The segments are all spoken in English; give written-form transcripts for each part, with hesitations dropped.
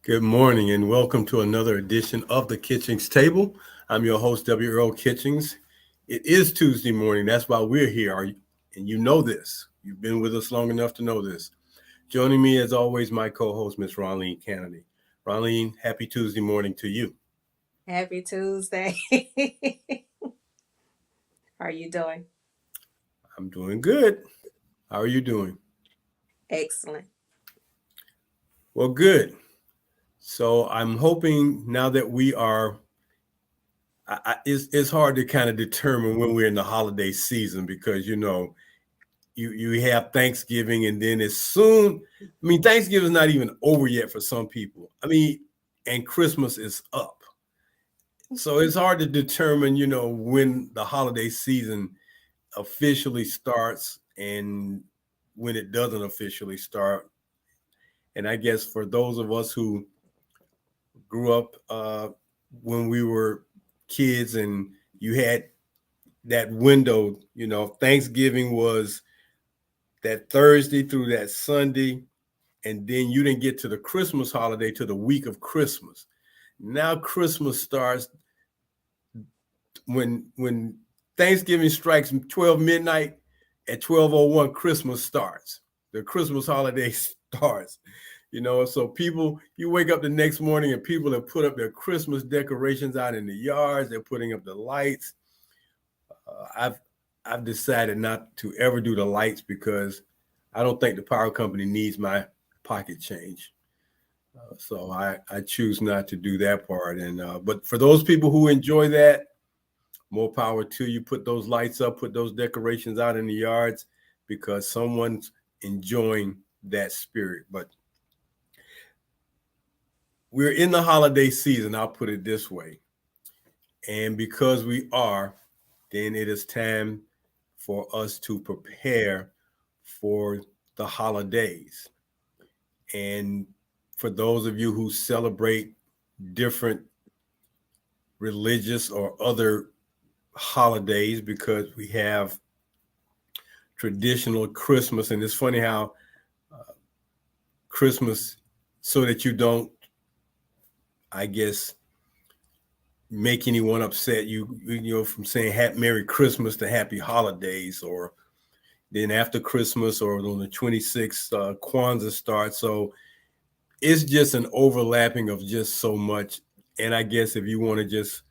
Good morning and welcome to another edition of the Kitchings Table. I'm your host, W. Earl Kitchings. It is Tuesday morning. That's why we're here. And you know this. You've been with us long enough to know this. Joining me, as always, my co-host, Miss Ronleen Kennedy. Ronleen, happy Tuesday morning to you. Happy Tuesday. How are you doing? I'm doing good. How are you doing? Excellent. Well, good. So I'm hoping now that we are, it's hard to kind of determine when we're in the holiday season because, you have Thanksgiving and then as soon, Thanksgiving's not even over yet for some people. And Christmas is up. So it's hard to determine, when the holiday season officially starts and when it doesn't officially start. And I guess for those of us who grew up when we were kids and you had that window, Thanksgiving was that Thursday through that Sunday, and then you didn't get to the Christmas holiday to the week of Christmas. Now Christmas starts when Thanksgiving strikes 12 midnight. At 12:01 Christmas starts. The Christmas holiday starts. So people, you wake up the next morning and people have put up their Christmas decorations out in the yards. They're putting up the lights. I've decided not to ever do the lights because I don't think the power company needs my pocket change. So I choose not to do that part. And but for those people who enjoy that, more power to you. Put those lights up, put those decorations out in the yards because someone's enjoying that spirit. But we're in the holiday season, I'll put it this way. And because we are, then it is time for us to prepare for the holidays. And for those of you who celebrate different religious or other holidays, because we have traditional Christmas, and it's funny how Christmas, so that you don't, I guess, make anyone upset, from saying Merry Christmas to Happy Holidays, or then after Christmas or on the 26th, Kwanzaa starts. So it's just an overlapping of just so much. And I guess if you want to just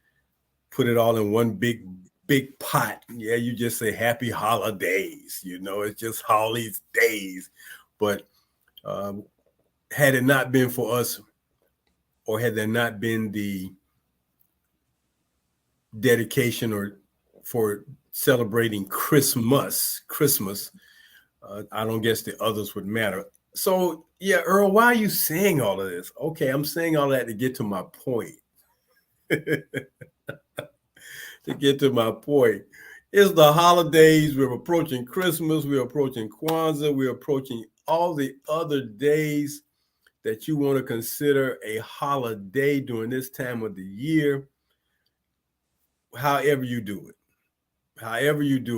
put it all in one big pot, yeah, you just say Happy Holidays. It's just holidays. But had it not been for us, or had there not been the dedication or for celebrating Christmas, I don't guess the others would matter. So yeah, Earl, why are you saying all of this? Okay, I'm saying all that to get to my point. To get to my point. It's the holidays. We're approaching Christmas. We're approaching Kwanzaa. We're approaching all the other days that you want to consider a holiday during this time of the year. However you do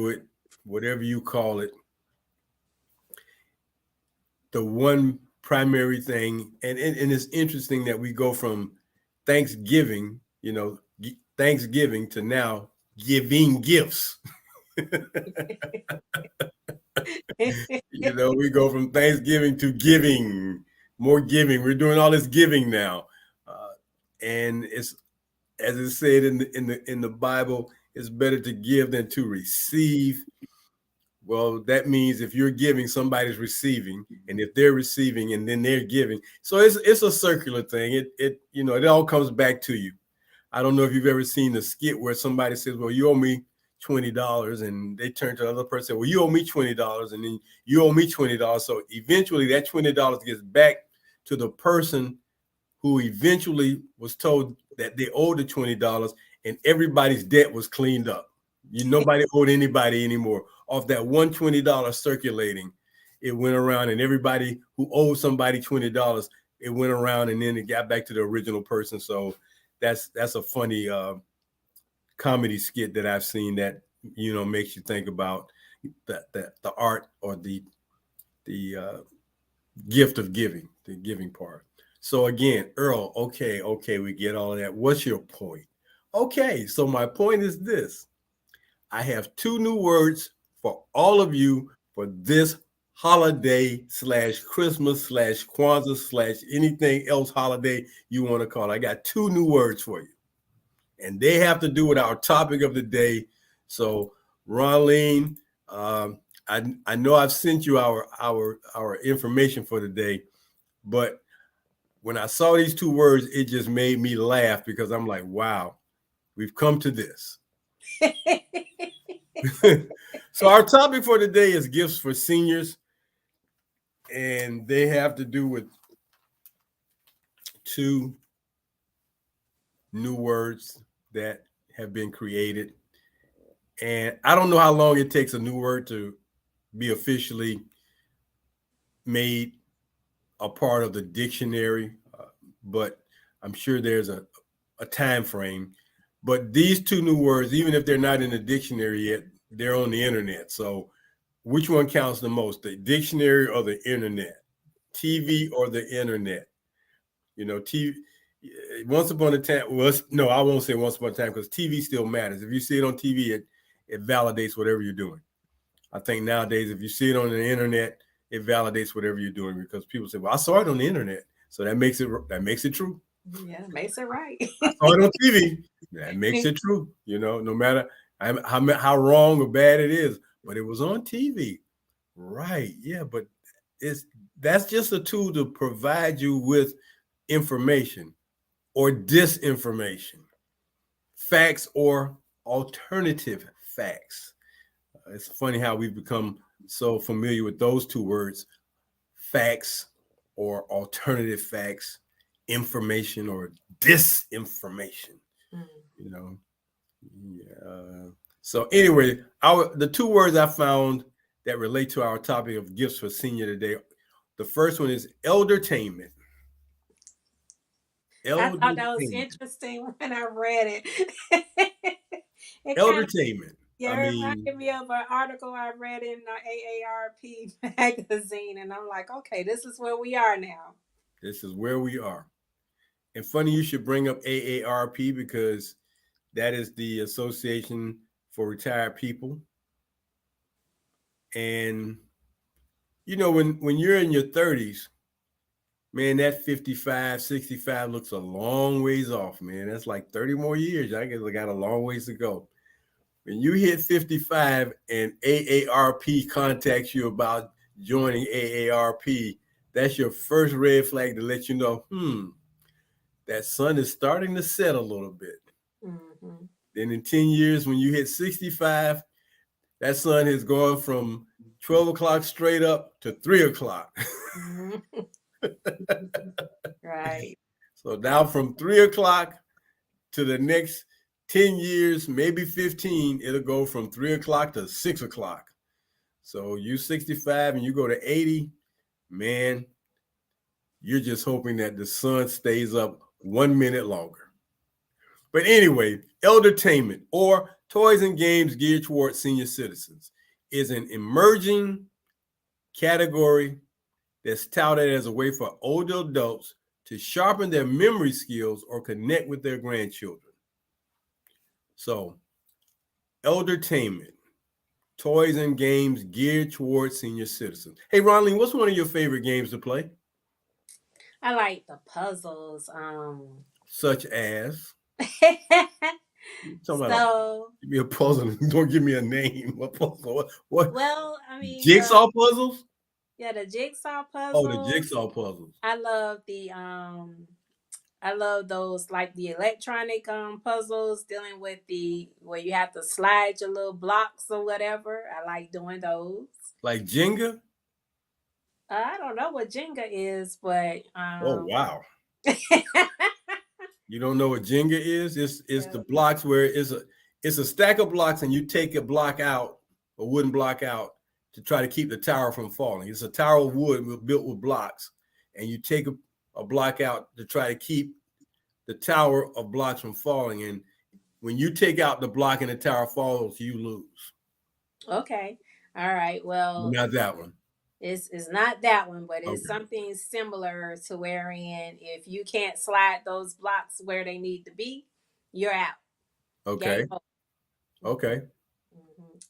it, whatever you call it, the one primary thing, and it's interesting that we go from Thanksgiving, Thanksgiving to now giving gifts. We go from Thanksgiving to giving, more giving. We're doing all this giving now, and it's, as it said in the Bible, it's better to give than to receive. Well, that means if you're giving, somebody's receiving, and if they're receiving and then they're giving, so it's a circular thing. It all comes back to you. I don't know if you've ever seen the skit where somebody says, "Well, you owe me $20," and they turn to the other person and say, "Well, you owe me $20," and then you owe me $20. So eventually, that $20 gets back to the person who eventually was told that they owed the $20, and everybody's debt was cleaned up. Nobody owed anybody anymore. Off that $120 circulating, it went around, and everybody who owed somebody $20, it went around, and then it got back to the original person. So that's a funny comedy skit that I've seen that makes you think about the art or the gift of giving, the giving part. So again, Earl, okay, we get all of that. What's your point? Okay, so my point is this. I have two new words for all of you for this holiday slash Christmas slash Kwanzaa slash anything else holiday you want to call it. I got two new words for you, and they have to do with our topic of the day. So, Ronleen, um, I know I've sent you our information for today, but when I saw these two words, it just made me laugh because I'm like, wow, we've come to this. So our topic for today is gifts for seniors, and they have to do with two new words that have been created. And I don't know how long it takes a new word to be officially made a part of the dictionary, but I'm sure there's a time frame. But these two new words, even if they're not in the dictionary yet, they're on the internet. So which one counts the most, the dictionary or the internet? TV or the internet? You know, TV. Once upon a time, well, no, I won't say once upon a time because TV still matters. If you see it on TV, it validates whatever you're doing. I think nowadays, if you see it on the internet, it validates whatever you're doing because people say, "Well, I saw it on the internet," so that makes it true. Yeah, makes it right. I saw it on TV. That makes it true. You know, no matter how wrong or bad it is, but it was on TV, right? Yeah, but it's that's just a tool to provide you with information or disinformation, facts or alternative facts. It's funny how we've become so familiar with those two words, facts or alternative facts, information or disinformation, Mm. you know. Yeah. So anyway, the two words I found that relate to our topic of gifts for senior today. The first one is eldertainment. I thought that was Eldertainment. interesting when I read it. It kind of, Eldertainment. I yeah, it mean, reminded me of an article I read in the AARP magazine, and I'm like, okay, this is where we are now. this is where we are. And funny you should bring up AARP because that is the Association for Retired People. And you know, when you're in your 30s, man, that 55, 65 looks a long ways off, man. That's like 30 more years. I guess I got a long ways to go. When you hit 55 and AARP contacts you about joining AARP, that's your first red flag to let you know, that sun is starting to set a little bit. Mm-hmm. Then in 10 years, when you hit 65, that sun has gone from 12 o'clock straight up to 3 o'clock. Mm-hmm. Right. So now from 3 o'clock to the next 10 years, maybe 15, it'll go from 3 o'clock to 6 o'clock. So you 65 and you go to 80, man, you're just hoping that the sun stays up 1 minute longer. But anyway, eldertainment or toys and games geared towards senior citizens is an emerging category that's touted as a way for older adults to sharpen their memory skills or connect with their grandchildren. So, eldertainment, toys and games geared towards senior citizens. Hey, Ronleen, what's one of your favorite games to play? I like the puzzles. Such as, talking about So, give me a puzzle. Don't give me a name. What puzzle? What well, I mean, jigsaw puzzles? the jigsaw Oh, the puzzles. jigsaw puzzles. I love I love those like the electronic puzzles dealing with the where you have to slide your little blocks or whatever. I like doing those. Like Jenga? I don't know what Jenga is, but Oh wow. You don't know what Jenga is? It's the yeah. blocks where it's a stack of blocks and you take a block out, a wooden block out to try to keep the tower from falling. It's a tower of wood built with blocks, and you take a block out to try to keep the tower of blocks from falling. And when you take out the block and the tower falls, you lose. Okay. All right. Well, Not that one. It's not that one, but it's Okay. something similar to wherein if you can't slide those blocks where they need to be, you're out. Okay. Game over. Hmm. Okay.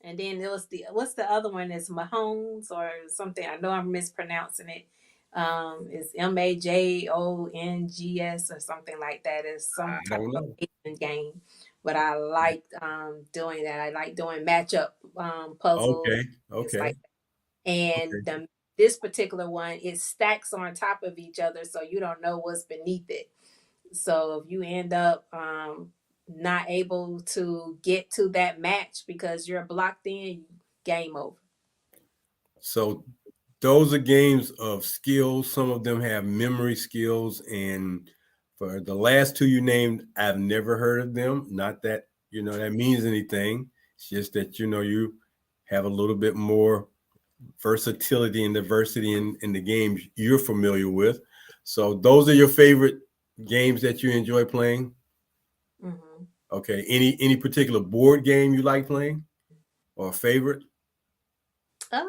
And then there was the what's the other one? Is Mahomes or something? I know I'm mispronouncing it. It's Majongs or something like that. It's some I type don't of know. Asian game, but I liked doing that. I like doing matchup puzzles, Okay. things like Okay. that. And Okay. this particular one, it stacks on top of each other, so you don't know what's beneath it. So if you end up not able to get to that match because you're blocked in, game over. So those are games of skills. Some of them have memory skills. And for the last two you named, I've never heard of them. Not that, that means anything. It's just that, you have a little bit more versatility and diversity in the games you're familiar with. So those are your favorite games that you enjoy playing? Hmm. Okay. Any particular board game you like playing or favorite? Uh,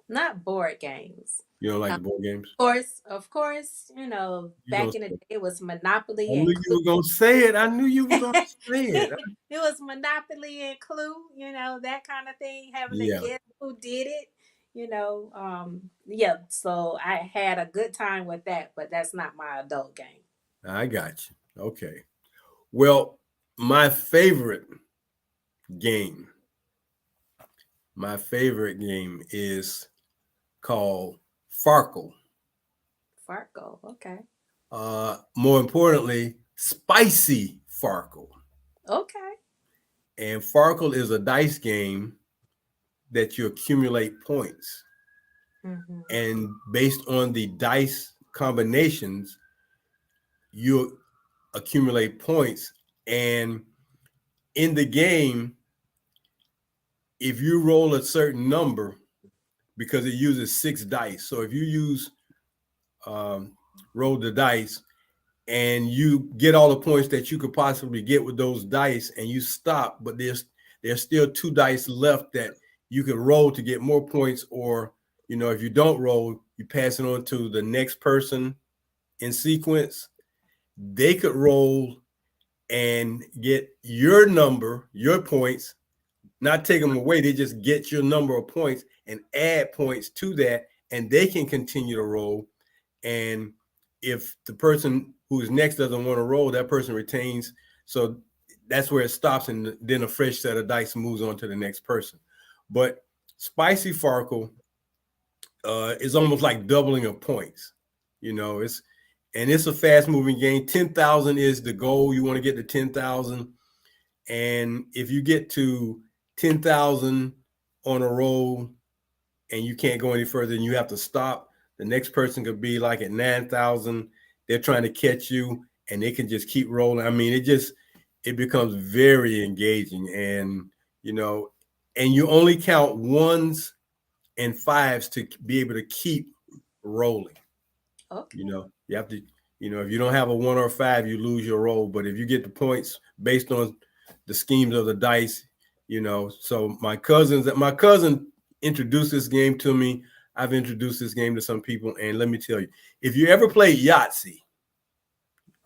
Not board games. You don't like Of the board games? course, You gonna back in the say day it was I Monopoly knew and you Clue. were gonna say it. I knew you were gonna say it. It was Monopoly and Clue, that kind of thing, having to Yeah, guess who did it. Yeah, so I had a good time with that, but that's not my adult game. I got you. Okay. Well, my favorite game, my favorite game is called Farkle. Farco, okay. More importantly, Spicy Farkle. Okay. And Farkle is a dice game that you accumulate points. Hmm. And based on the dice combinations, you accumulate points. And in the game, if you roll a certain number, because it uses 6 dice. So if you use um, roll the dice and you get all the points that you could possibly get with those dice, and you stop, but there's still 2 dice left that you could roll to get more points, or if you don't roll, you pass it on to the next person in sequence. They could roll and get your number, your points, not take them away. They just get your number of points and add points to that, and they can continue to roll. And if the person who's next doesn't want to roll, that person retains. So that's where it stops, and then a fresh set of dice moves on to the next person. But Spicy Farkle is almost like doubling of points. It's a fast moving game. 10,000 is the goal. You want to get to 10,000. And if you get to 10,000 on a roll and you can't go any further and you have to stop, the next person could be like at 9,000. They're trying to catch you and they can just keep rolling. I mean, it becomes very engaging. And, you know, and you only count ones and fives to be able to keep rolling. Okay. You have to, if you don't have a 1 or a 5, you lose your roll. But if you get the points based on the schemes of the dice, so my cousin introduced this game to me. I've introduced this game to some people, and let me tell you, if you ever played Yahtzee,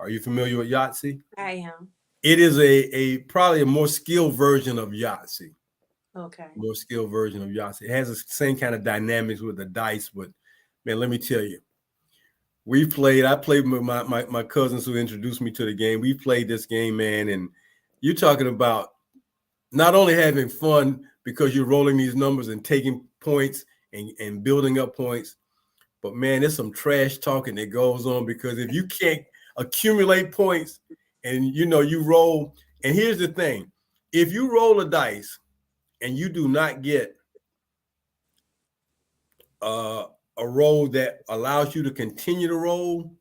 are you familiar with Yahtzee? I am. It is a probably a more skilled version of Yahtzee. Okay. More skilled version of Yahtzee. It has the same kind of dynamics with the dice, but man, let me tell you, I played with my cousins who introduced me to the game. We played this game, man, and you're talking about not only having fun because you're rolling these numbers and taking points and building up points, but man, there's some trash talking that goes on, because if you can't accumulate points and you roll, and here's the thing, if you roll a dice and you do not get uh, a roll that allows you to continue to roll,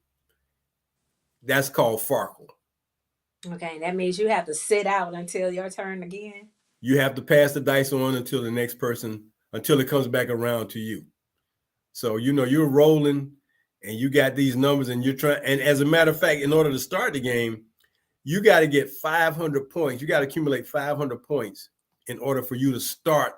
that's called Farkle. Okay. That means you have to sit out until your turn again. You have to pass the dice on until it comes back around to you. So you're rolling and you got these numbers and you're trying, and as a matter of fact, in order to start the game, you got to get 500 points. You got to accumulate 500 points in order for you to start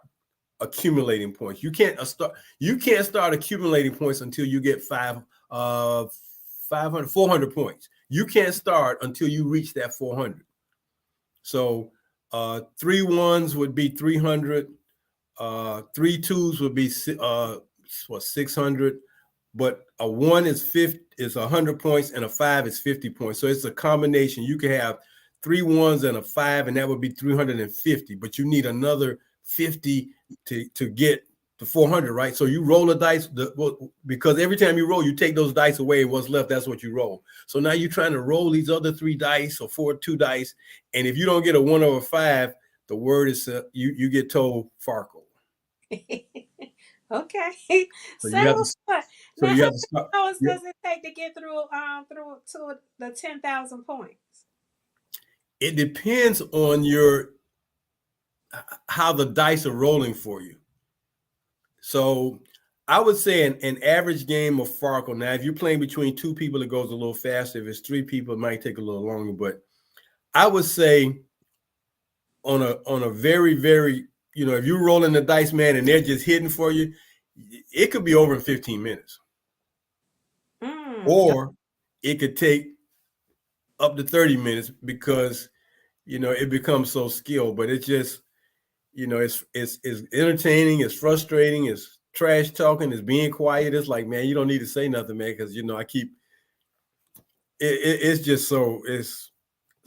accumulating points. You can't start accumulating points until you get 400 points. You can't start until you reach that 400. So 3 ones would be 300. 3 twos would be 600. But a 1 is 100 points, and a 5 is 50 points. So it's a combination. You can have 3 ones and a 5, and that would be 350. But you need another 50 to get to 400, right? So you roll a dice, because every time you roll, you take those dice away, and what's left, that's what you roll. So now you're trying to roll these other 3 dice or 2 dice, and if you don't get a 1 or a 5, the word is you get told Farkle. Okay. So you have to. Now, how many hours does it take to get through to the 10,000 points? It depends on how the dice are rolling for you. So I would say an average game of Farkle. Now, if you're playing between 2 people, it goes a little faster. If it's 3 people, it might take a little longer. But I would say on a very, very, if you're rolling the dice, man, and they're just hitting for you, it could be over in 15 minutes. Or it could take up to 30 minutes because, it becomes so skilled. But it's just, it's entertaining, it's frustrating, it's trash talking, it's being quiet. It's like, man, you don't need to say nothing, man, because I keep it's just so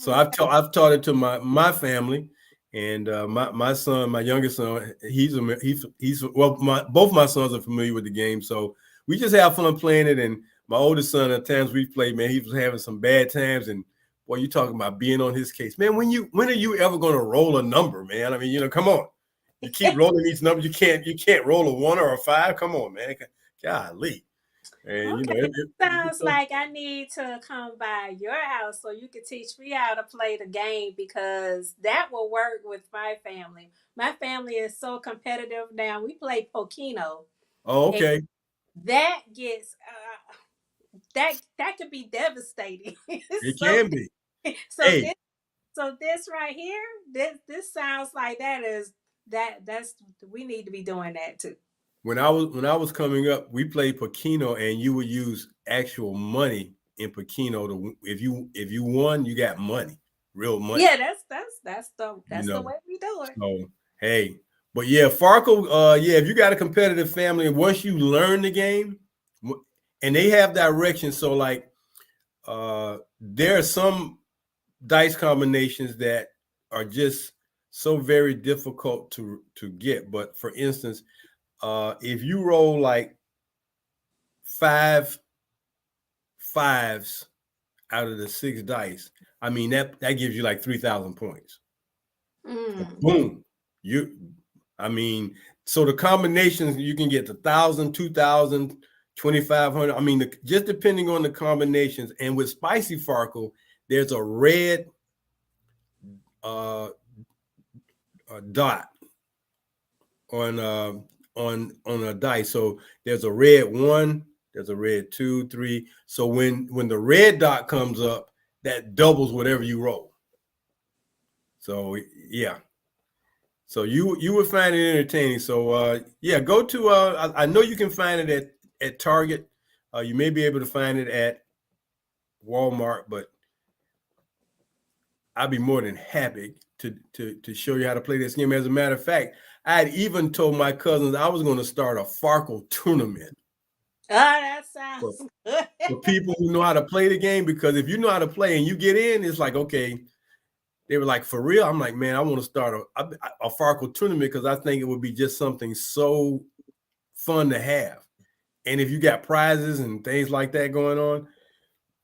I've taught it to my family, and my son, my youngest son, he's both my sons are familiar with the game, so we just have fun playing it. And my oldest son, at times we played, man, he was having some bad times, and boy, you talking about being on his case, man. When are you ever going to roll a number, man? I mean, come on, you keep rolling these numbers. You can't roll a 1 or a 5. Come on, man. Golly. And okay, it sounds like I need to come by your house so you can teach me how to play the game, because that will work with my family. My family is so competitive now. We play Pokino. Oh, okay. That gets that could be devastating. It can be. So this right here, this sounds like that's we need to be doing that too. When I was coming up, we played Pokino, and you would use actual money in Pokino. If you won, you got money, real money. Yeah, that's the way we do it. So hey, but yeah, Farkle, if you got a competitive family, and once you learn the game, and they have directions, so like there are some dice combinations that are just so very difficult to get. But for instance, if you roll like 5 5s out of the 6 dice, I mean that gives you like 3,000 points. Boom. So the combinations, you can get 1,000, 2,000, 2,500. I mean, just depending on the combinations. And with Spicy Farkle, there's a red dot on a dice. So there's a red 1, there's a red 2, 3. So when the red dot comes up, that doubles whatever you roll. So yeah. So you would find it entertaining. So go to I know you can find it at Target. You may be able to find it at Walmart, but I'd be more than happy to show you how to play this game. As a matter of fact, I had even told my cousins I was going to start a Farkle tournament. Oh, that sounds good. For people who know how to play the game, because if you know how to play and you get in, it's like, okay. They were like, for real? I'm like, man, I want to start a Farkle tournament, because I think it would be just something so fun to have. And if you got prizes and things like that going on,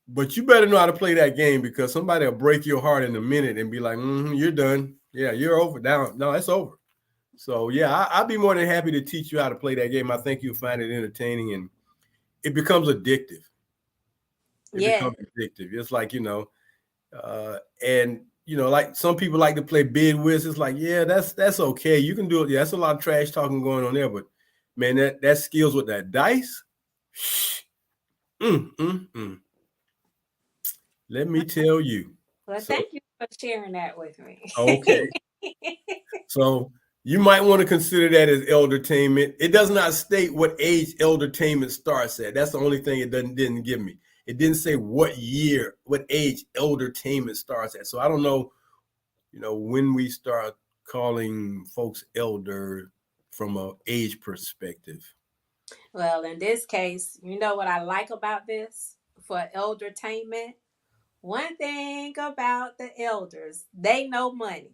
but you better know how to play that game, because somebody will break your heart in a minute and be like, you're done. Yeah, you're over. No, it's over. So, yeah, I'd be more than happy to teach you how to play that game. I think you'll find it entertaining, and it becomes addictive. Becomes addictive. It's like, and like some people like to play bid whist. It's like, yeah, that's okay. You can do it. Yeah, that's a lot of trash talking going on there. But man, that skills with that dice. Let me tell you. Well, thank you for sharing that with me. Okay. So You might want to consider that as eldertainment. It does not state what age eldertainment starts at. That's the only thing it didn't give me. It didn't say what year, what age eldertainment starts at. So I don't know, when we start calling folks elder from a age perspective. Well, in this case, you know what I like about this for eldertainment? One thing about the elders, they know money.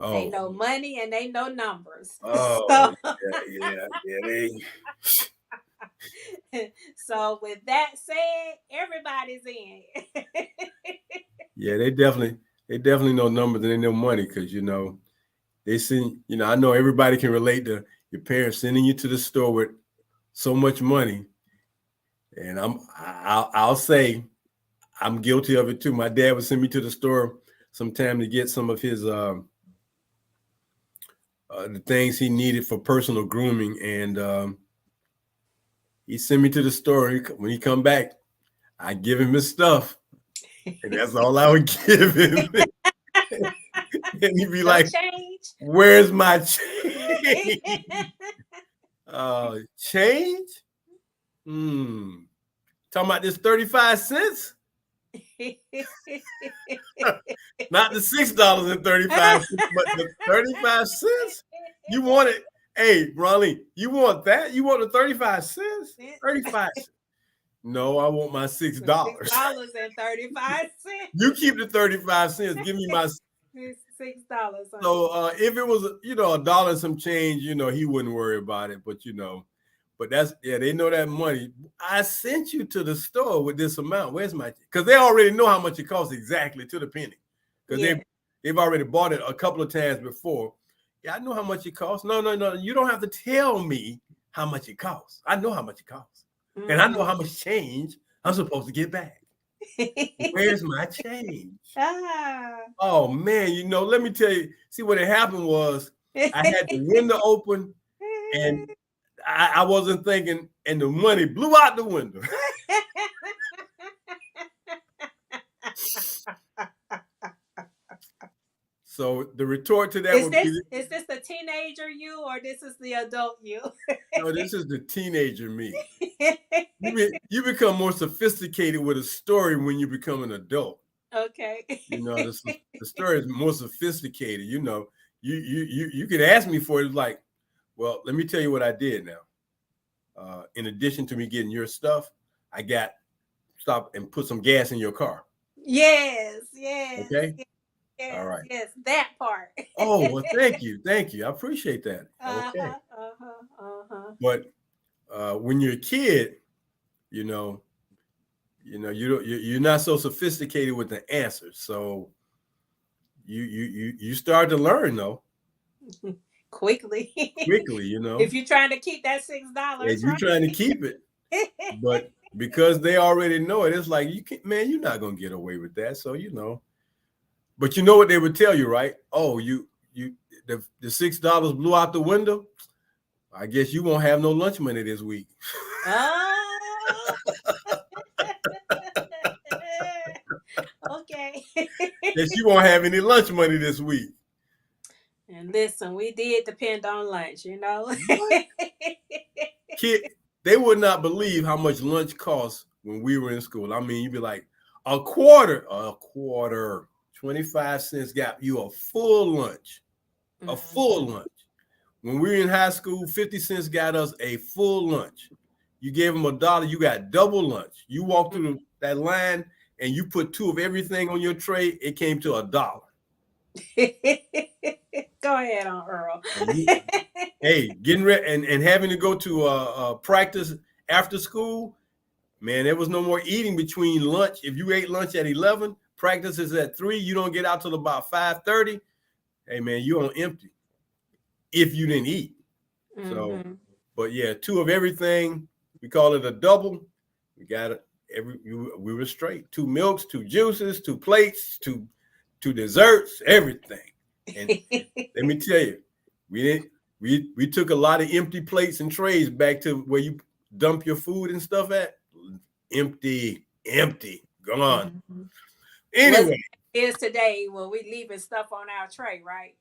They Oh, know money and they know numbers. oh, So, yeah. so with that said, everybody's in. Yeah, they definitely know numbers and they know money because they send. I know everybody can relate to your parents sending you to the store with so much money, and I'll say I'm guilty of it too. My dad would send me to the store sometime to get some of his the things he needed for personal grooming, and he sent me to the store. When he come back, I give him his stuff, and that's all I would give him. And he'd be No like, change. "Where's my change? Change? Hmm. Talking about this 35 cents? Not the $6.35, but the 35 cents? You want it? Hey, Ronnie, you want that? You want the 35 cents? 35 cents. No, I want my $6. $6.35. You keep the 35 cents. Give me my. $6. So if it was, a dollar and some change, he wouldn't worry about it. But they know that money. I sent you to the store with this amount. Where's my? Because they already know how much it costs exactly to the penny. Because Yeah. they've already bought it a couple of times before. Yeah, I know how much it costs. No. You don't have to tell me how much it costs. I know how much it costs. And I know how much change I'm supposed to get back. Where's my change? Oh man, let me tell you. See, what had happened was I had the window open and I wasn't thinking, and the money blew out the window. So the retort to that Is would this be, is this the teenager you or this is the adult you? no, this is the teenager me. You become more sophisticated with a story when you become an adult. Okay. The story is more sophisticated. You could ask me for it. Like, well, let me tell you what I did now. In addition to me getting your stuff, I got stop and put some gas in your car. Yes, Okay. All yes, right. yes, that part. Oh, well, thank you. Thank you. I appreciate that. Okay. Uh-huh, uh-huh, uh-huh. But when you're a kid, you know, you're not so sophisticated with the answers. So you start to learn though Quickly. quickly, If you're trying to keep that $6, and you're right? trying to keep it. But because they already know it, it's like you're not gonna get away with that. So but you know what they would tell you, right? Oh, the $6 blew out the window. I guess you won't have no lunch money this week. Oh. Okay. Guess you won't have any lunch money this week. And listen, we did depend on lunch, What? Kid, they would not believe how much lunch costs when we were in school. I mean, you'd be like, a quarter, 25 cents got you a full lunch. A full lunch. When we were in high school, 50 cents got us a full lunch. You gave them $1, you got double lunch. You walked through that line and you put 2 of everything on your tray, it came to $1. Go ahead on Earl. Hey, getting ready and having to go to practice after school, man, there was no more eating between lunch. If you ate lunch at 11, practice is at 3, you don't get out till about 5:30. Hey man, you're on empty if you didn't eat. So, but yeah, 2 of everything. We call it a double. We got it. We were straight. 2 milks, 2 juices, 2 plates, 2 desserts, everything. And let me tell you, we took a lot of empty plates and trays back to where you dump your food and stuff at. Empty, gone. Anyway, is today when we leaving stuff on our tray, right?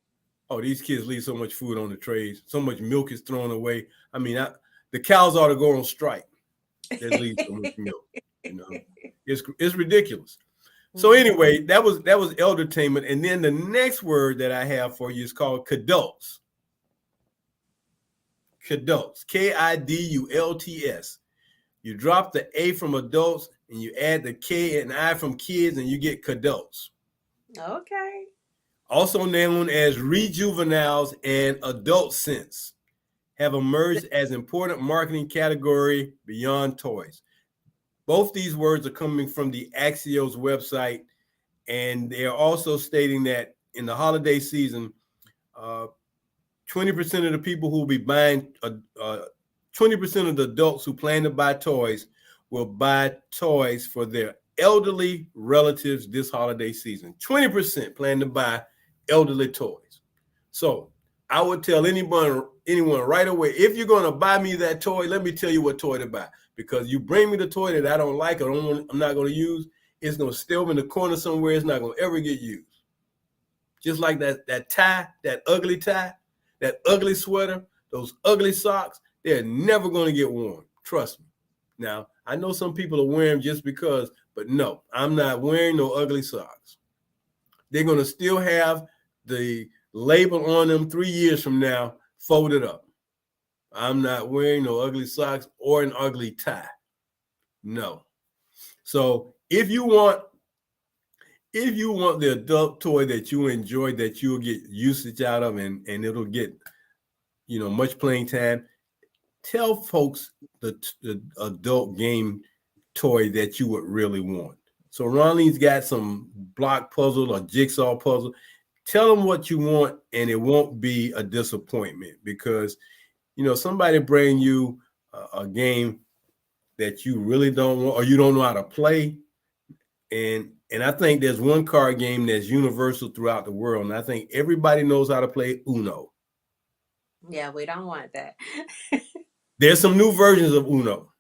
Oh, these kids leave so much food on the trays. So much milk is thrown away. I mean, the cows ought to go on strike. They leave so much milk. You know, it's ridiculous. So Mhm. anyway, that was eldertainment, and then the next word that I have for you is called kidults. Kidults, Kidults. You drop the A from adults and you add the K and I from kids, and you get kidults. Okay. Also known as rejuveniles and adult sense, have emerged as important marketing category beyond toys. Both these words are coming from the Axios website, and they are also stating that in the holiday season, uh, 20% of the people who will be buying, 20% of the adults who plan to buy toys will buy toys for their elderly relatives this holiday season. 20% plan to buy elderly toys. So I would tell anyone right away, if you're going to buy me that toy, let me tell you what toy to buy. Because you bring me the toy that I don't like or I'm not going to use, it's going to stay over in the corner somewhere. It's not going to ever get used. Just like that tie, that ugly tie, that ugly sweater, those ugly socks, they're never going to get worn. Trust me. Now, I know some people are wearing them just because, but no, I'm not wearing no ugly socks. They're going to still have the label on them 3 years from now folded up. I'm not wearing no ugly socks or an ugly tie. No. So if you want the adult toy that you enjoy, that you'll get usage out of, and it'll get much playing time, tell folks the adult game toy that you would really want. So Ronnie's got some block puzzle or jigsaw puzzle. Tell them what you want, and it won't be a disappointment, because somebody bring you a game that you really don't want or you don't know how to play. And I think there's one card game that's universal throughout the world, and I think everybody knows how to play Uno. Yeah, we don't want that. There's some new versions of Uno.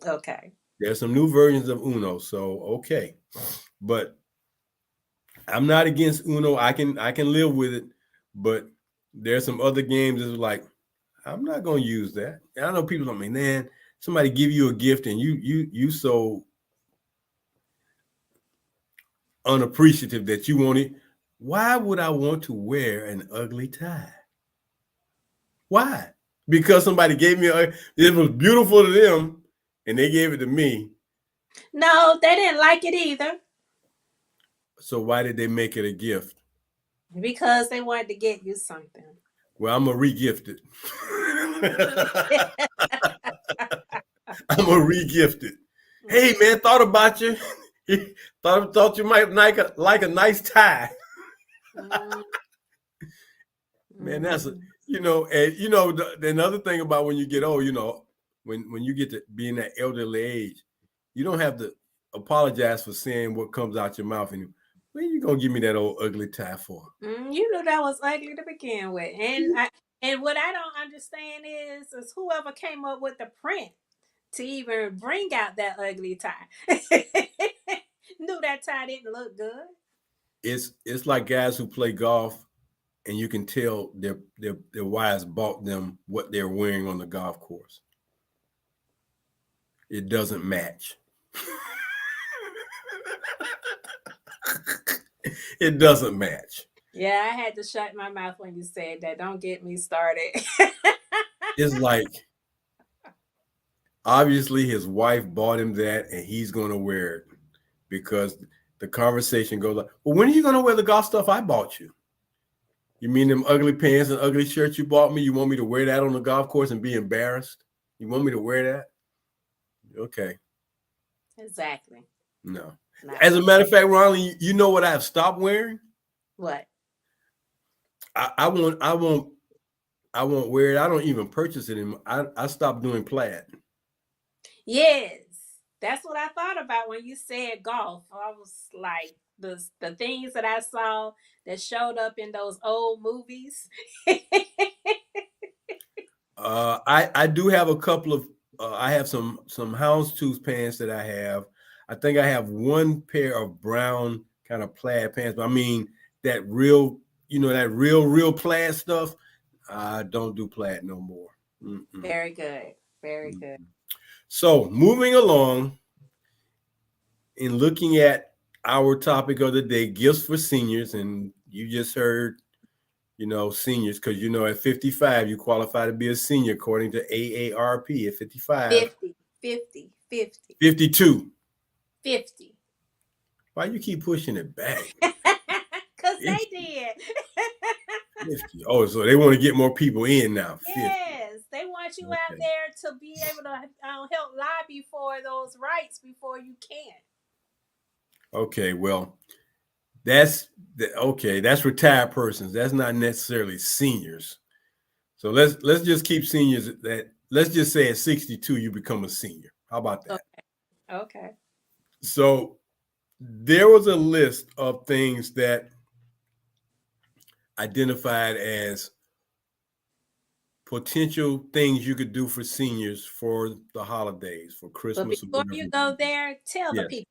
Okay. There's some new versions of Uno. So okay, but I'm not against Uno. I can live with it, but there's some other games that's like I'm not gonna use that. And I know people don't mean, man, somebody give you a gift and you so unappreciative that you want it. Why would I want to wear an ugly tie? Why? Because somebody gave me it was beautiful to them and they gave it to me. No, they didn't like it either So why did they make it a gift? because they wanted to get you something. Well, I'm gonna re-gift it. I'm gonna re-gift it. Hey man, thought about you. thought you might like a nice tie. Mm-hmm. Man, that's and the another thing about when you get old, when you get to be in that elderly age, you don't have to apologize for saying what comes out your mouth. And when you gonna give me that old ugly tie for? You knew that was ugly to begin with, and what I don't understand is whoever came up with the print to even bring out that ugly tie knew that tie didn't look good. It's like guys who play golf, and you can tell their wives bought them what they're wearing on the golf course. It doesn't match. It doesn't match. Yeah, I had to shut my mouth when you said that. Don't get me started. It's like obviously his wife bought him that and he's going to wear it, because the conversation goes like, well, when are you going to wear the golf stuff I bought you? You mean them ugly pants and ugly shirts you bought me? You want me to wear that on the golf course and be embarrassed? You want me to wear that? Okay. Exactly. No. Not As a one. matter of fact, Ronnie, you know what I've stopped wearing? What? I won't wear it. I don't even purchase it anymore. I stopped doing plaid. Yes. That's what I thought about when you said golf. I was like the things that I saw that showed up in those old movies. I do have a couple of I have some houndstooth pants that I have. I think I have one pair of brown kind of plaid pants, but I mean that real that real plaid stuff. I don't do plaid no more. Mm-mm. Very good. Very good. So moving along and looking at our topic of the day, gifts for seniors, and you just heard, seniors, because at 55 you qualify to be a senior according to AARP. At 55, 50, 50, 50, 52. 50. Why you keep pushing it back? Because they 50, did. 50. Oh, so they want to get more people in now. 50. Yes, they want you out Okay. there to be able to help lobby for those rights before you can. Okay, well, that's retired persons. That's not necessarily seniors. So let's just keep seniors let's just say at 62 you become a senior. How about that? Okay. Okay. So there was a list of things that identified as potential things you could do for seniors for the holidays, for But Christmas or before whatever. you go there, tell the Yes. people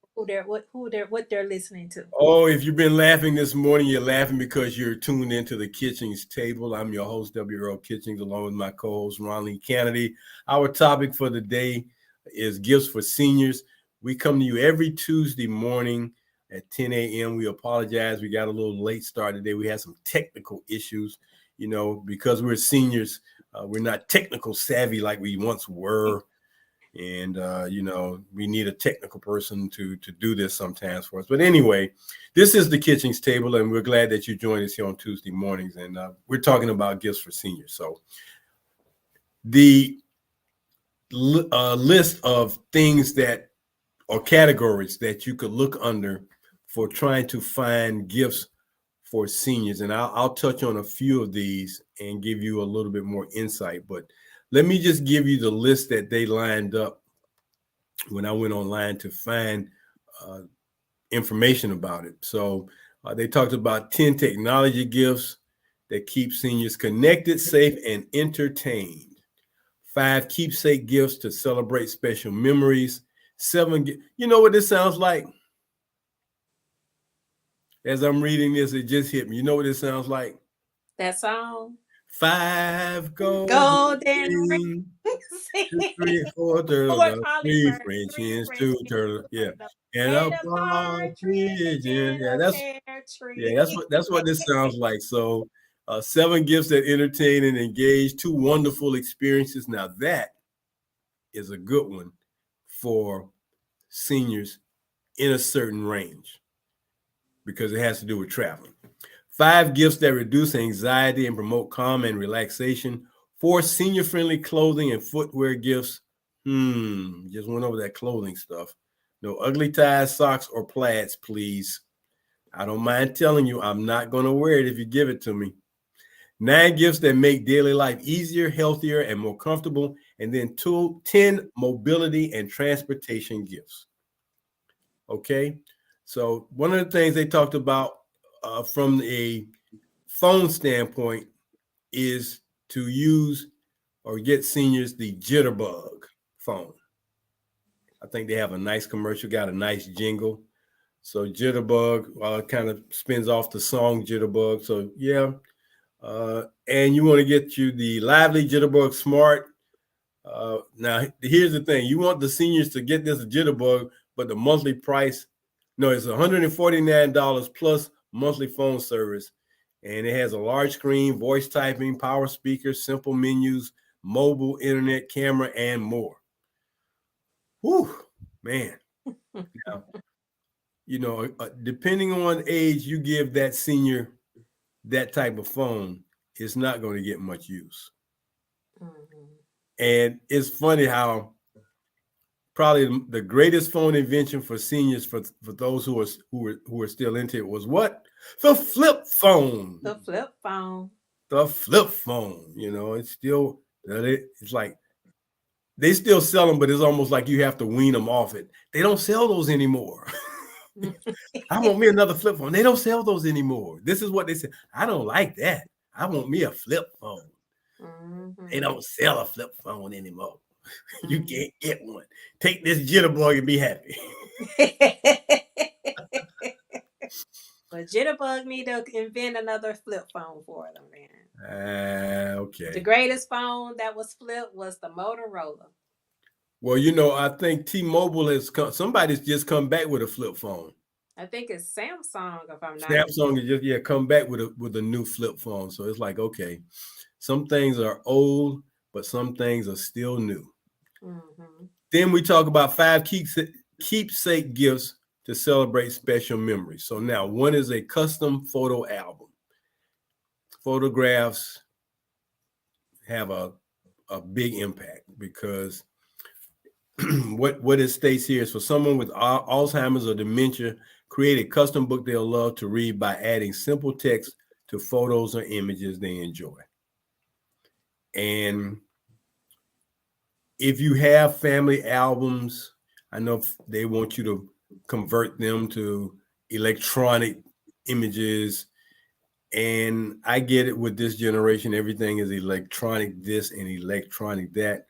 what they're listening to. Oh, if you've been laughing this morning, you're laughing because you're tuned into the Kitchings Table. I'm your host, W. Earl Kitchings, along with my co-host, Ronlene Kennedy. Our topic for the day is gifts for seniors. We come to you every Tuesday morning at 10 a.m. We apologize. We got a little late start today. We had some technical issues, because we're seniors. We're not technical savvy like we once were. And we need a technical person to do this sometimes for us. But anyway, this is the Kitchings Table, and we're glad that you joined us here on Tuesday mornings. And we're talking about gifts for seniors. So the list of things or categories that you could look under for trying to find gifts for seniors, and I'll touch on a few of these and give you a little bit more insight. But let me just give you the list that they lined up when I went online to find information about it. So they talked about 10 technology gifts that keep seniors connected, safe, and entertained. 5 keepsake gifts to celebrate special memories. 7, you know what this sounds like? As I'm reading this, it just hit me. You know what this sounds like? That song. 5 golden Golden rings, 2, 3, 4 turtles, Four collie 3 birds, French three hens, French 2 hens, turtles, yeah, and a and a partridge partridge in. in Yeah, a that's pear Yeah, tree. that's what this sounds like. So, 7 gifts that entertain and engage, 2 wonderful experiences. Now that is a good one for seniors in a certain range because it has to do with traveling. 5 gifts that reduce anxiety and promote calm and relaxation. 4 senior-friendly clothing and footwear gifts. Just went over that clothing stuff. No ugly ties, socks, or plaids, please. I don't mind telling you, I'm not going to wear it if you give it to me. 9 gifts that make daily life easier, healthier, and more comfortable. And then 10 mobility and transportation gifts. Okay. So one of the things they talked about from a phone standpoint is to use or get seniors the Jitterbug phone. I think they have a nice commercial, got a nice jingle. So Jitterbug kind of spins off the song Jitterbug. So yeah, and you want to get you the Lively Jitterbug Smart. Now here's the thing: you want the seniors to get this Jitterbug, but the monthly price, no, it's $149 plus monthly phone service, and it has a large screen, voice typing, power speakers, simple menus, mobile internet, camera, and more. Whew, man. Now, depending on age you give that senior that type of phone, it's not going to get much use. Mm-hmm. And it's funny how probably the greatest phone invention for seniors, for those who are still into it, was what? The flip phone. The flip phone. The flip phone. It's still, it's like they still sell them, but it's almost like you have to wean them off it. They don't sell those anymore. I want me another flip phone. They don't sell those anymore. This is what they say. I don't like that. I want me a flip phone. Mm-hmm. They don't sell a flip phone anymore. Mm-hmm. You can't get one. Take this Jitterbug and be happy. Well, Jitterbug need to invent another flip phone for them, man. The Okay. greatest phone that was flipped was the Motorola. Well, I think T-Mobile has come. Somebody's just come back with a flip phone. I think it's Samsung, if I'm not Samsung mistaken. has just come back with a new flip phone. So it's like, okay, some things are old, but some things are still new. Mm-hmm. Then we talk about five keepsake gifts to celebrate special memories. So now one is a custom photo album. Photographs have a big impact because what it states here is for someone with Alzheimer's or dementia, create a custom book they'll love to read by adding simple text to photos or images they enjoy. And if you have family albums, I know they want you to convert them to electronic images. And I get it with this generation, everything is electronic this and electronic that,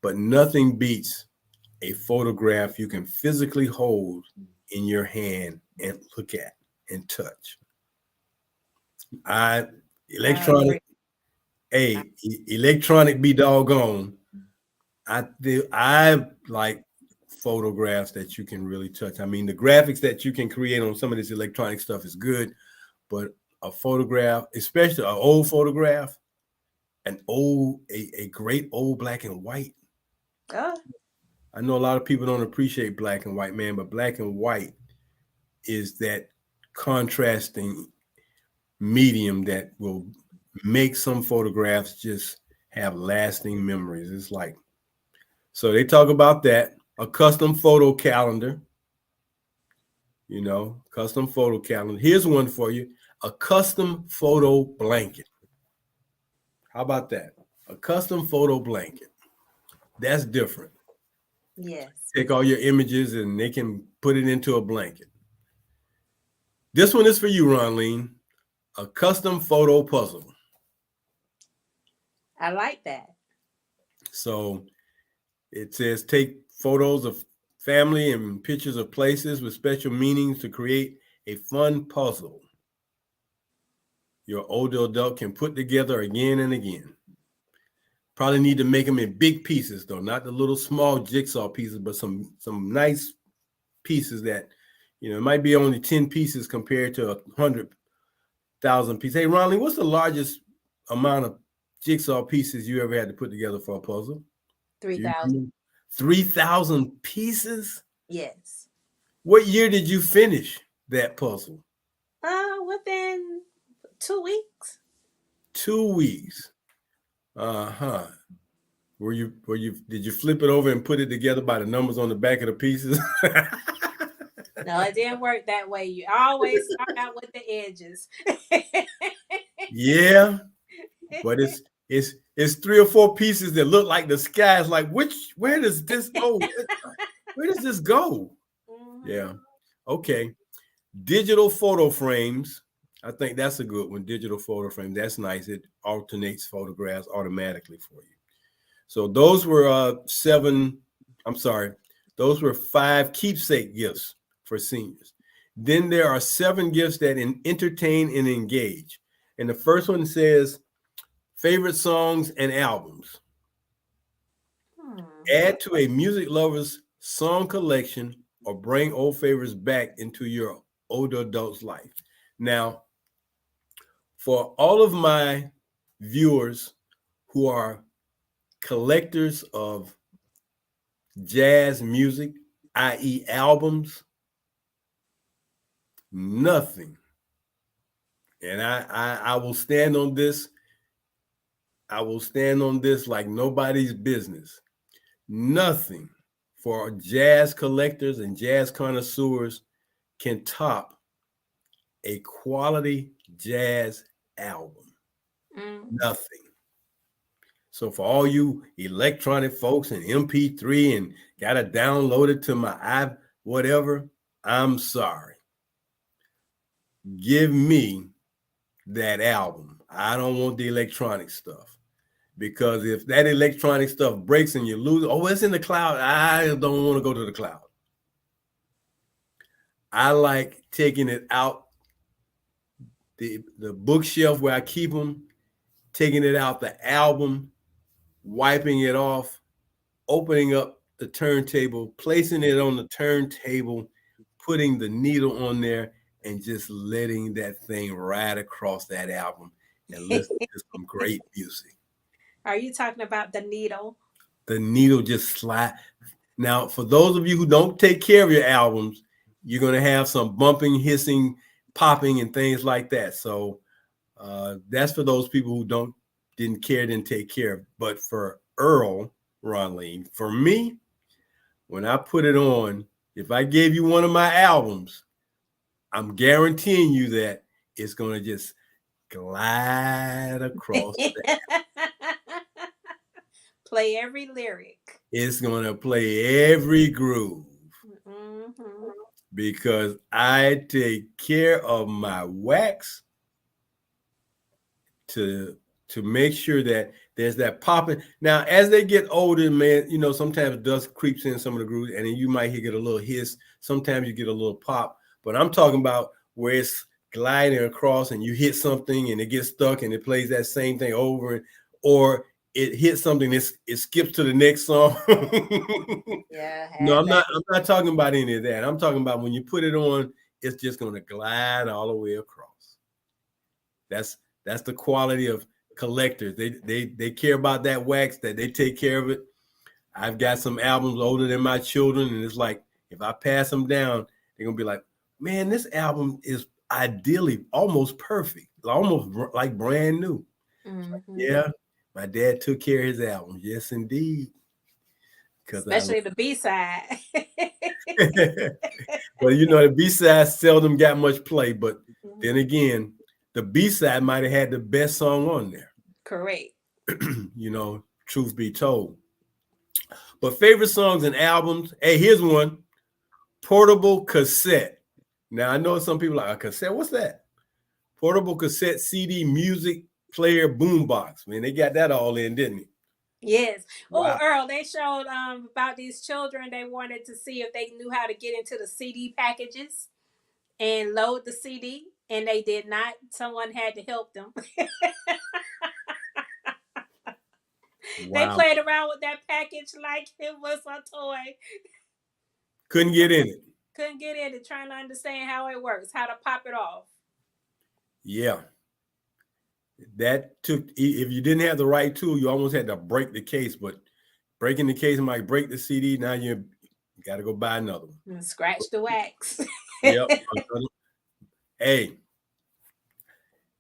but nothing beats a photograph you can physically hold in your hand and look at and touch. I I electronic, agree. electronic be doggone. I like photographs that you can really touch. I mean, the graphics that you can create on some of this electronic stuff is good, but a photograph, especially an old photograph, a great old black and white. Oh, I know a lot of people don't appreciate black and white, man, but black and white is that contrasting medium that will make some photographs just have lasting memories. It's like, so they talk about that, a custom photo calendar, custom photo calendar. Here's one for you, a custom photo blanket. How about that? A custom photo blanket. That's different. yes. Take all your images and they can put it into a blanket. This one is for you, Ronleen. A custom photo puzzle. I like that. So it says take photos of family and pictures of places with special meanings to create a fun puzzle your older adult can put together again and again. Probably need to make them in big pieces though, not the little small jigsaw pieces, but some nice pieces that it might be only 10 pieces compared to 100,000 pieces. Hey, Ronnie, what's the largest amount of jigsaw pieces you ever had to put together for a puzzle? Do you 3,000. remember? 3,000 pieces? Yes. What year did you finish that puzzle? Within 2 weeks. 2 weeks. Uh-huh. Did you flip it over and put it together by the numbers on the back of the pieces? No, it didn't work that way. You always start out with the edges. Yeah, but it's three or four pieces that look like the sky. It's like, where does this go? Where does this go? Mm-hmm. Yeah. Okay. Digital photo frames. I think that's a good one. Digital photo frame. That's nice. It alternates photographs automatically for you. So those were those were 5 keepsake gifts for seniors. Then there are 7 gifts that entertain and engage. And the first one says favorite songs and albums. Add to a music lover's song collection or bring old favorites back into your older adult's life. Now, for all of my viewers who are collectors of jazz music, i.e., albums, nothing. And I will stand on this. I will stand on this like nobody's business. Nothing for jazz collectors and jazz connoisseurs can top a quality jazz album. Nothing. So for all you electronic folks and MP3 and got to download it to my whatever, I'm sorry. Give me that album. I don't want the electronic stuff. Because if that electronic stuff breaks and you lose, it's in the cloud. I don't want to go to the cloud. I like taking it out the bookshelf where I keep them, taking it out the album, wiping it off, opening up the turntable, placing it on the turntable, putting the needle on there, and just letting that thing ride across that album and listen to some great music. Are you talking about the needle? The needle just slide. Now, for those of you who don't take care of your albums, you're going to have some bumping, hissing, popping, and things like that. So that's for those people who didn't take care. But for Earl, Ronleen, for me, when I put it on, if I gave you one of my albums, I'm guaranteeing you that it's going to just glide across. Play every lyric. It's going to play every groove Mm-hmm. because I take care of my wax to make sure that there's that popping. Now, as they get older, man, sometimes dust creeps in some of the grooves, and then you might get a little hiss. Sometimes you get a little pop. But I'm talking about where it's gliding across, and you hit something, and it gets stuck, and it plays that same thing over, or it hits something, it skips to the next song. Yeah, No, had that. I'm not talking about any of that. I'm talking about when you put it on, it's just going to glide all the way across. That's the quality of collectors. They care about that wax, that they take care of it. I've got some albums older than my children, and it's like if I pass them down, they're gonna be like, man, this album is ideally almost perfect, almost like brand new. Mm-hmm. Yeah, my dad took care of his albums. Yes, indeed. Because Especially the B side. well, the B side seldom got much play, but then Mm-hmm. again, the B side might have had the best song on there. Correct. Truth be told. But favorite songs and albums. Hey, here's one: portable cassette. Now I know some people are like, a cassette. What's that? Portable cassette CD music player boombox. Man, they got that all in, didn't they? Yes. Oh, Wow. Earl, they showed about these children. They wanted to see if they knew how to get into the CD packages and load the CD, and they did not. Someone had to help them. They Wow. played around with that package like it was a toy. Couldn't get in it. Couldn't get in it, trying to understand how it works, how to pop it off. Yeah. That took, if you didn't have the right tool, you almost had to break the case, but breaking the case might break the CD. Now you got to go buy another one. And scratch the wax. Yep. Hey,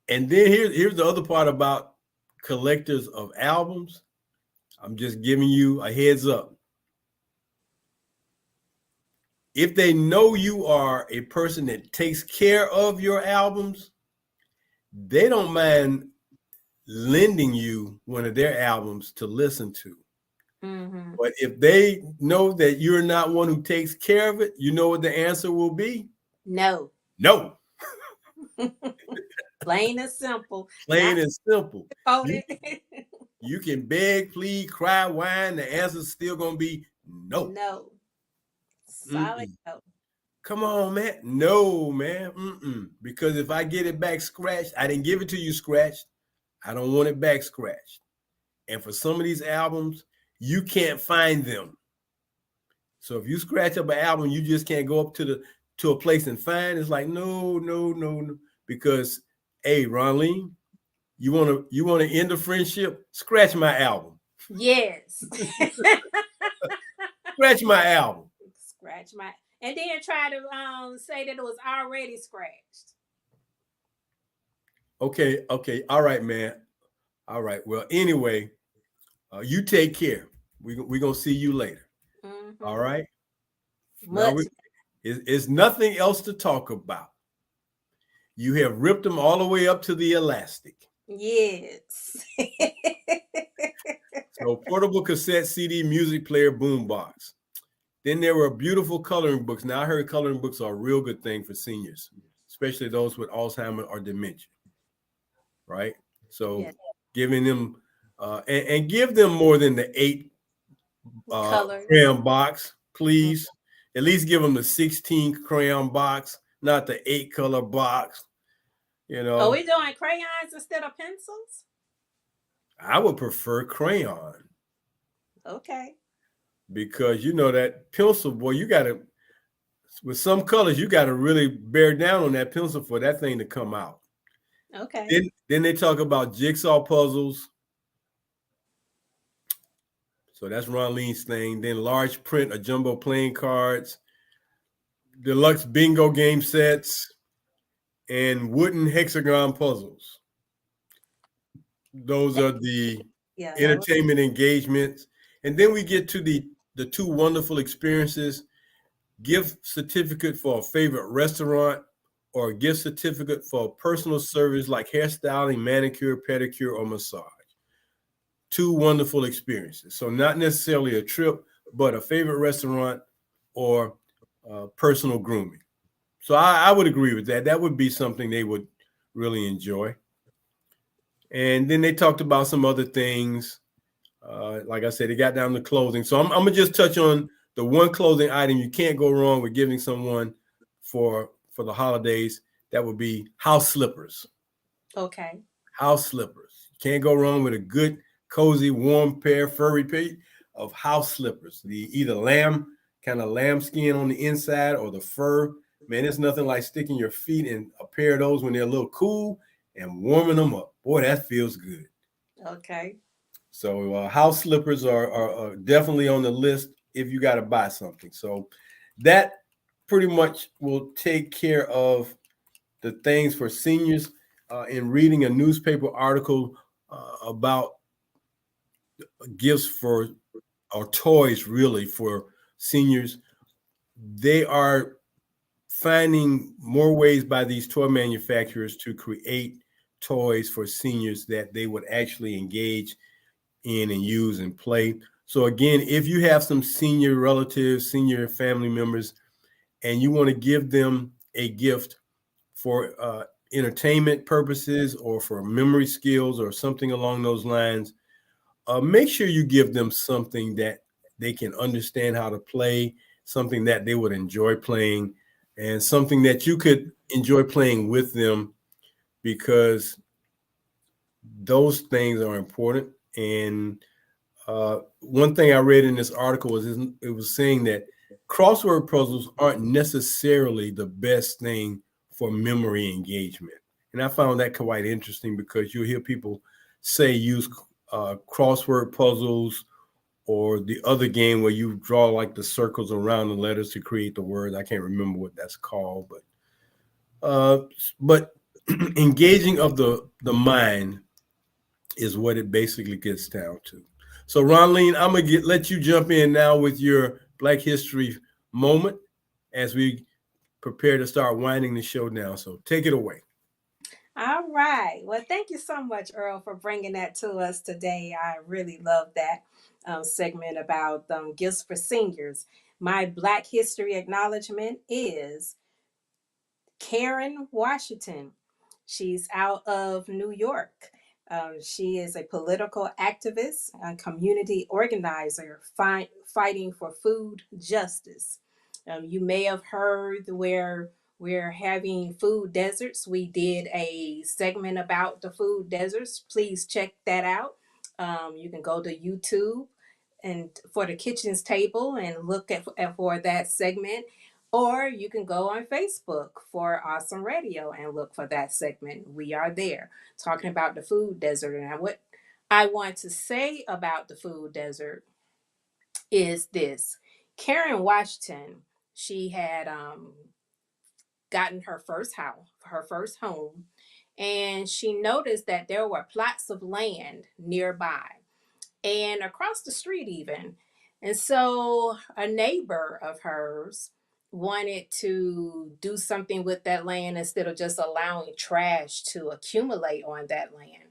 and then here's the other part about collectors of albums. I'm just giving you a heads up. If they know you are a person that takes care of your albums, they don't mind lending you one of their albums to listen to. Mm-hmm. But if they know that you're not one who takes care of it, you know what the answer will be? No. No. Plain and simple. Plain Not and simple. You, it. you can beg, plead, cry, whine. The answer's still going to be no. No. Solid Mm-mm. no. Come on, man. No, man. Mm-mm. Because if I get it back scratched, I didn't give it to you scratched. I don't want it back scratched. And for some of these albums, you can't find them. So if you scratch up an album, you just can't go up to a place and find. It's like no. Because hey, Ronleen, you wanna end a friendship? Scratch my album. Yes. Scratch my album. Scratch my and then try to say that it was already scratched. Okay, all right, man. All right. Well, anyway, you take care. We're gonna see you later. Mm-hmm. All right. Now Much. it's nothing else to talk about. You have ripped them all the way up to the elastic. Yes. So portable cassette CD music player boombox. Then there were beautiful coloring books. Now I heard coloring books are a real good thing for seniors, especially those with Alzheimer's or dementia. Right. So Yeah. giving them and give them more than the 8 Colors. crayon box, please. At least give them the 16 crayon box, not the 8 color box. You Are know, we doing crayons instead of pencils? I would prefer crayon Okay. because you know that pencil, boy, you got to, with some colors, you got to really bear down on that pencil for that thing to come out. Okay. Then they talk about jigsaw puzzles. So that's Ron Lean's thing. Then large print or jumbo playing cards, deluxe bingo game sets, and wooden hexagon puzzles. Those are the Yeah, that was entertainment engagements. And then we get to the two wonderful experiences, gift certificate for a favorite restaurant or a gift certificate for a personal service like hairstyling, manicure, pedicure, or massage. Two wonderful experiences. So not necessarily a trip, but a favorite restaurant or personal grooming. So I would agree with that. That would be something they would really enjoy. And then they talked about some other things. Like I said, they got down to clothing. So I'm gonna just touch on the one clothing item you can't go wrong with giving someone for the holidays. That would be house slippers. okay. House slippers. You can't go wrong with a good, cozy, warm pair, furry pair of house slippers. The either kind of lamb skin on the inside or the fur. Man, it's nothing like sticking your feet in a pair of those when they're a little cool and warming them up. Boy, that feels good. Okay. So house slippers are definitely on the list if you got to buy something. So that pretty much will take care of the things for seniors. In reading a newspaper article about gifts for or toys really for seniors, they are finding more ways by these toy manufacturers to create toys for seniors that they would actually engage in and use and play. So again, if you have some senior relatives, senior family members, and you want to give them a gift for entertainment purposes or for memory skills or something along those lines, make sure you give them something that they can understand how to play, something that they would enjoy playing, and something that you could enjoy playing with them because those things are important. And one thing I read in this article was it was saying that crossword puzzles aren't necessarily the best thing for memory engagement. And I found that quite interesting because you'll hear people say use crossword puzzles or the other game where you draw like the circles around the letters to create the words. I can't remember what that's called, but engaging of the mind is what it basically gets down to. So, Ronleen, I'm gonna let you jump in now with your Black History moment as we prepare to start winding the show down. So, take it away. All right. Well, thank you so much, Earl, for bringing that to us today. I really love that segment about gifts for seniors. My Black History acknowledgement is Karen Washington. She's out of New York. She is a political activist, a community organizer fighting for food justice. You may have heard where we're having food deserts. We did a segment about the food deserts. Please check that out. You can go to YouTube and for the Kitchens Table and look at for that segment, or you can go on Facebook for Awesome Radio and look for that segment. We are there talking about the food desert. And what I want to say about the food desert is this: Karen Washington, she had gotten her first home, and she noticed that there were plots of land nearby and across the street even. And so a neighbor of hers wanted to do something with that land instead of just allowing trash to accumulate on that land.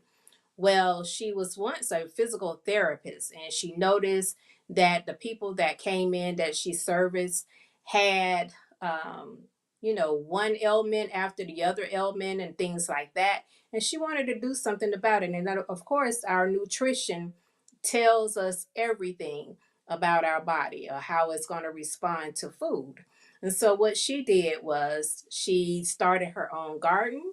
Well, she was once a physical therapist, and she noticed that the people that came in that she serviced had, um, one ailment after the other ailment and things like that. And she wanted to do something about it. And of course, our nutrition tells us everything about our body or how it's going to respond to food. And so, what she did was she started her own garden.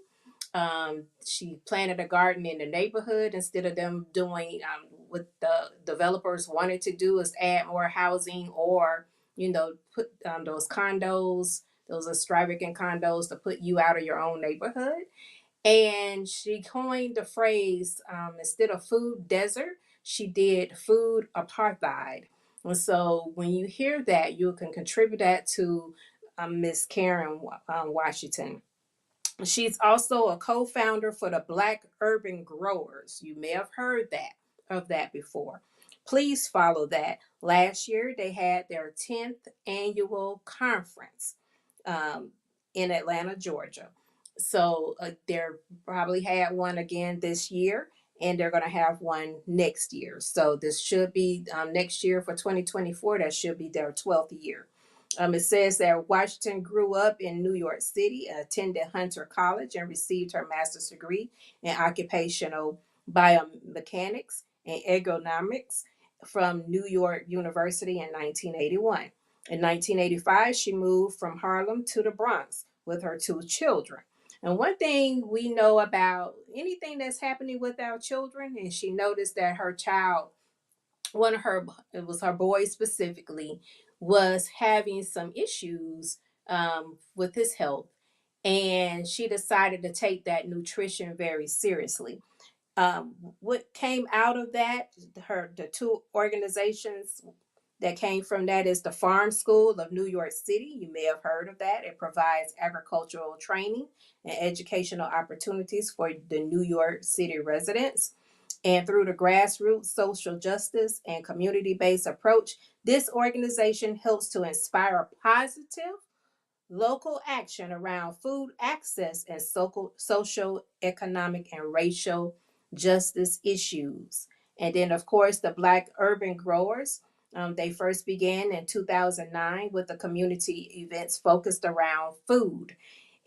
She planted a garden in the neighborhood instead of them doing what the developers wanted to do is add more housing or put those condos, those extravagant condos to put you out of your own neighborhood. And she coined the phrase, instead of food desert, she did food apartheid. And so when you hear that, you can contribute that to Miss Karen Washington. She's also a co-founder for the Black Urban Growers. You may have heard that before. Please follow that. Last year they had their 10th annual conference um, in Atlanta, Georgia. So they're probably had one again this year, and they're going to have one next year. So this should be next year for 2024. That should be their 12th year. It says that Washington grew up in New York City, attended Hunter College, and received her master's degree in occupational biomechanics and ergonomics from New York University in 1981. In 1985, she moved from Harlem to the Bronx with her two children. And one thing we know about anything that's happening with our children, and she noticed that her child, one of her, it was her boy specifically, was having some issues with his health, and she decided to take that nutrition very seriously. What came out of that, the two organizations that came from that is the Farm School of New York City. You may have heard of that. It provides agricultural training and educational opportunities for the New York City residents. And through the grassroots social justice and community based approach, this organization helps to inspire positive local action around food access and social, economic, and racial justice issues. And then, of course, the Black Urban Growers. They first began in 2009 with the community events focused around food.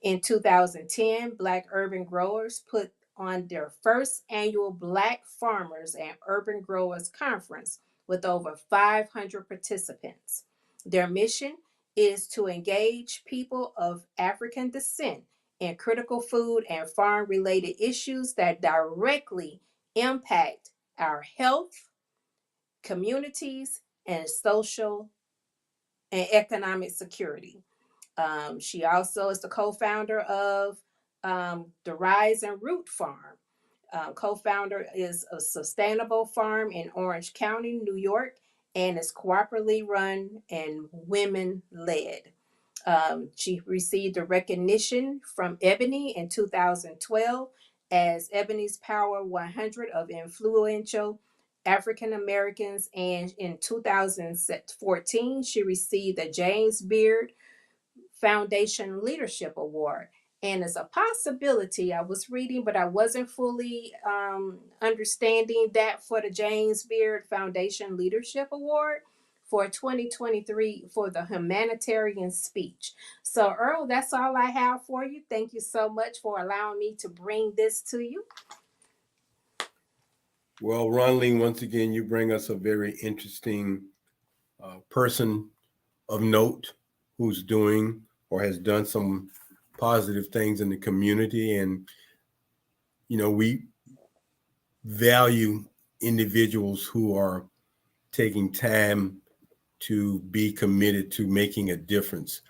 In 2010, Black Urban Growers put on their first annual Black Farmers and Urban Growers Conference with over 500 participants. Their mission is to engage people of African descent in critical food and farm related issues that directly impact our health, communities, and social and economic security. She also is the co-founder of the Rise and Root Farm. Co-founder is a sustainable farm in Orange County, New York, and is cooperatively run and women led. She received a recognition from Ebony in 2012 as Ebony's Power 100 of influential African Americans, and in 2014 she received the James Beard Foundation Leadership Award. And it's a possibility I was reading, but I wasn't fully understanding that for the James Beard Foundation Leadership Award for 2023 for the humanitarian speech. So, Earl, that's all I have for you. Thank you so much for allowing me to bring this to you. Well, Ronling, once again, you bring us a very interesting person of note who's doing or has done some positive things in the community. And, we value individuals who are taking time to be committed to making a difference.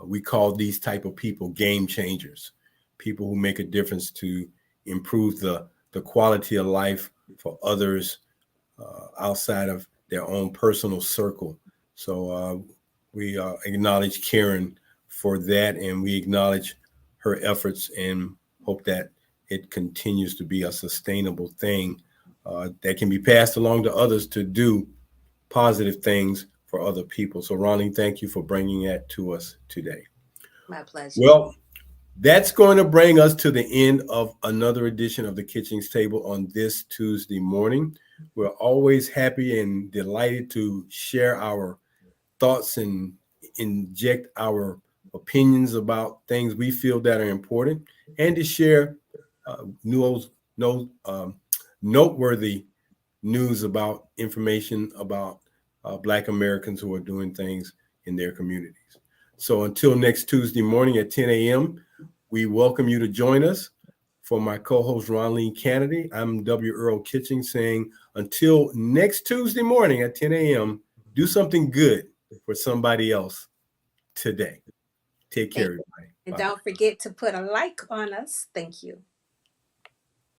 We call these type of people game changers, people who make a difference to improve the quality of life for others outside of their own personal circle. So we acknowledge Karen for that, and we acknowledge her efforts and hope that it continues to be a sustainable thing that can be passed along to others to do positive things for other people. So, Ronnie, thank you for bringing that to us today. My pleasure. Well, that's going to bring us to the end of another edition of the Kitchings Table on this Tuesday morning. We're always happy and delighted to share our thoughts and inject our opinions about things we feel that are important, and to share news, no, noteworthy news about information about Black Americans who are doing things in their communities. So until next Tuesday morning at 10 a.m., we welcome you to join us. For my co-host Ronleen Kennedy, I'm W. Earl Kitchings saying until next Tuesday morning at 10 a.m., do something good for somebody else today. Take care, everybody. And Bye-bye. don't forget to put a like on us. Thank you.